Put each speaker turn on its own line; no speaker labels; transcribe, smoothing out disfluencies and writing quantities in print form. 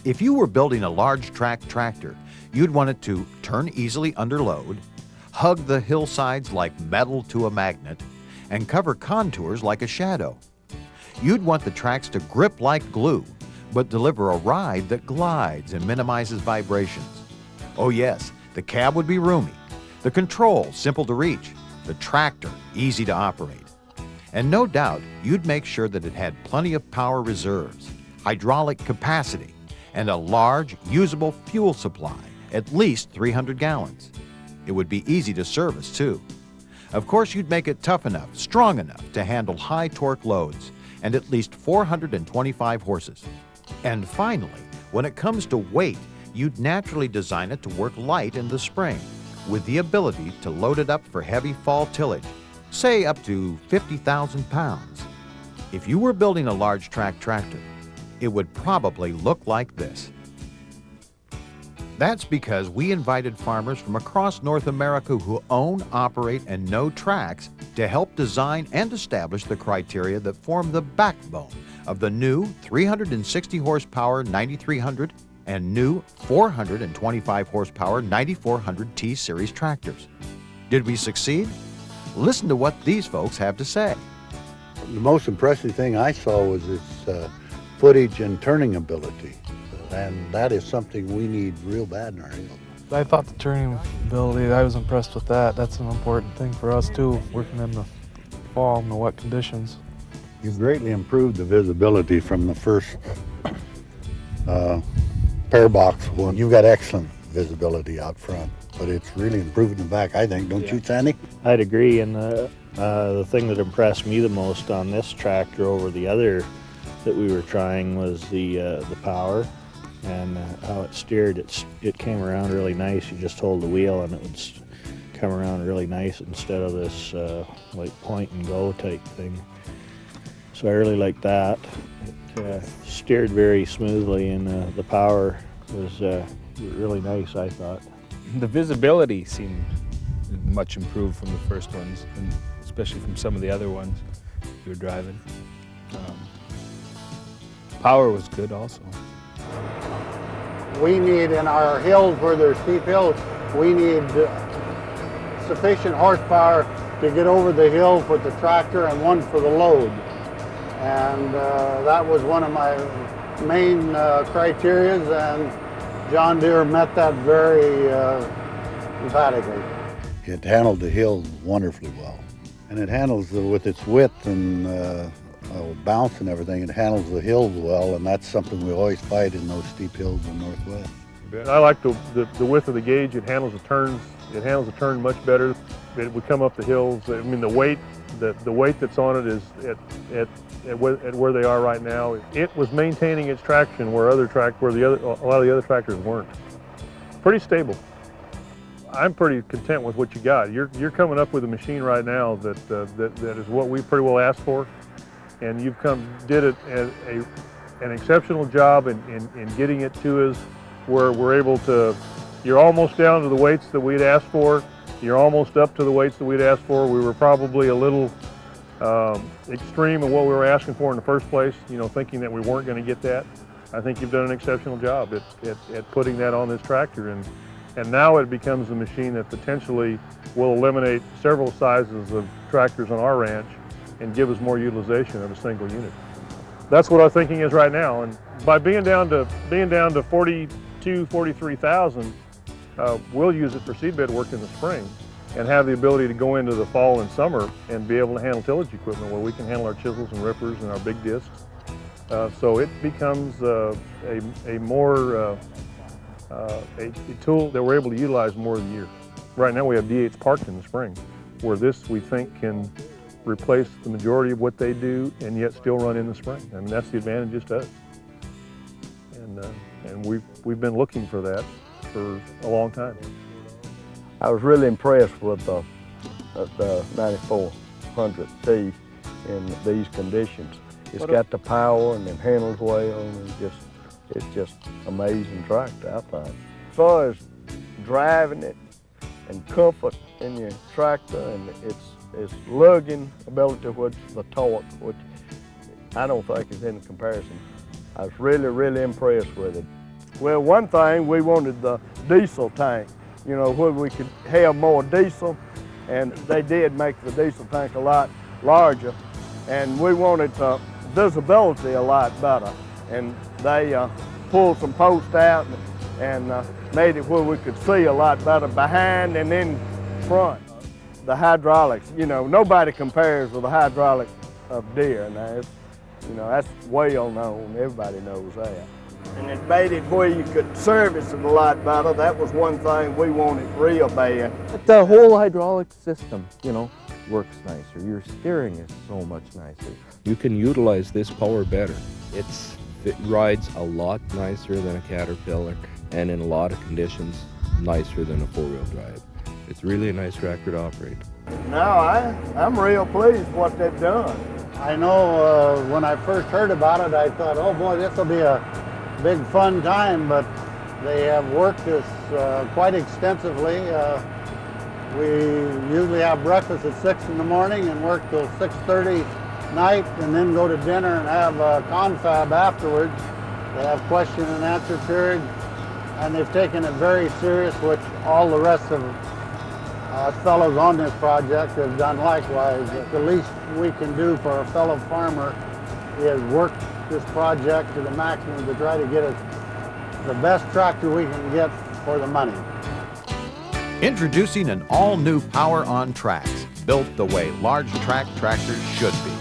If you were building a large track tractor, you'd want it to turn easily under load, hug the hillsides like metal to a magnet, and cover contours like a shadow. You'd want the tracks to grip like glue, but deliver a ride that glides and minimizes vibrations. Oh yes, the cab would be roomy, the controls simple to reach, the tractor easy to operate. And no doubt, you'd make sure that it had plenty of power reserves, hydraulic capacity, and a large, usable fuel supply, at least 300 gallons. It would be easy to service, too. Of course, you'd make it tough enough, strong enough to handle high torque loads, and at least 425 horses. And finally, when it comes to weight, you'd naturally design it to work light in the spring, with the ability to load it up for heavy fall tillage, say up to 50,000 pounds. If you were building a large track tractor, it would probably look like this. That's because we invited farmers from across North America who own, operate, and know tracks to help design and establish the criteria that form the backbone of the new 360 horsepower 9300 and new 425 horsepower 9400 T-Series tractors. Did we succeed? Listen to what these folks have to say.
The most impressive thing I saw was its footage and turning ability, and that is something we need real bad in our field.
I thought the turning ability, I was impressed with that. That's an important thing for us too, working in the fall in the wet conditions.
You've greatly improved the visibility from the first pair box one. You've got excellent visibility out front, but it's really improved in the back, I think, don't you, Sandy?
I'd agree, and the thing that impressed me the most on this tractor over the other that we were trying was the power and how it steered. It came around really nice. You just hold the wheel and it would come around really nice instead of this like point and go type thing. So I really liked that. It steered very smoothly, and the power was really nice, I thought.
The visibility seemed much improved from the first ones, and especially from some of the other ones we were driving. Power was good also.
We need, in our hills where there's steep hills, we need sufficient horsepower to get over the hill for the tractor and one for the load. And that was one of my main criteria, and John Deere met that very emphatically.
It handled the hill wonderfully well, and it handles with its width and bounce and everything. It handles the hills well, and that's something we always fight in those steep hills in the Northwest.
I like the width of the gauge. It handles the turns. It handles the turn much better. It would come up the hills. I mean, the weight that's on it is at where they are right now. It was maintaining its traction where a lot of the other tractors weren't. Pretty stable. I'm pretty content with what you got. You're coming up with a machine right now that is what we pretty well asked for, and you've did it an exceptional job in getting it to us where we're able to. You're almost down to the weights that we'd asked for. You're almost up to the weights that we'd asked for. We were probably a little extreme in what we were asking for in the first place, thinking that we weren't going to get that. I think you've done an exceptional job at putting that on this tractor, and now it becomes a machine that potentially will eliminate several sizes of tractors on our ranch and give us more utilization of a single unit. That's what our thinking is right now, and by being down to 43,000, we'll use it for seedbed work in the spring and have the ability to go into the fall and summer and be able to handle tillage equipment where we can handle our chisels and rippers and our big discs. So it becomes a tool that we're able to utilize more of the year. Right now we have D8s parked in the spring, where this we think can replace the majority of what they do and yet still run in the spring. I mean, that's the advantage to us. And we've been looking for that for a long time.
I was really impressed with the 9400T in these conditions. It's got the power and it handles well, and it's just amazing tractor, I thought. As far as driving it and comfort in your tractor and its lugging ability, which the torque, which I don't think is any comparison. I was really, really impressed with it. Well, one thing, we wanted the diesel tank, you know, where we could have more diesel, and they did make the diesel tank a lot larger, and we wanted visibility a lot better, and they pulled some posts out and made it where we could see a lot better behind and in front. The hydraulics, you know, nobody compares with the hydraulic of Deere, and that's well known. Everybody knows that. And it made it where you could service it a lot better. That was one thing we wanted real bad.
The whole hydraulic system, you know, works nicer. Your steering is so much nicer.
You can utilize this power better. It rides a lot nicer than a Caterpillar, and in a lot of conditions, nicer than a four-wheel drive. It's really a nice tractor to operate.
Now I'm real pleased what they've done.
I know when I first heard about it, I thought, oh boy, this will be a big fun time, but they have worked this quite extensively. We usually have breakfast at 6 in the morning and work till 6:30 night, and then go to dinner and have a confab afterwards. They have question and answer period, and they've taken it very serious, which all the rest of fellows on this project have done likewise. The least we can do for a fellow farmer is work this project to the maximum to try to get us the best tractor we can get for the money.
Introducing an all-new Power on Tracks, built the way large track tractors should be.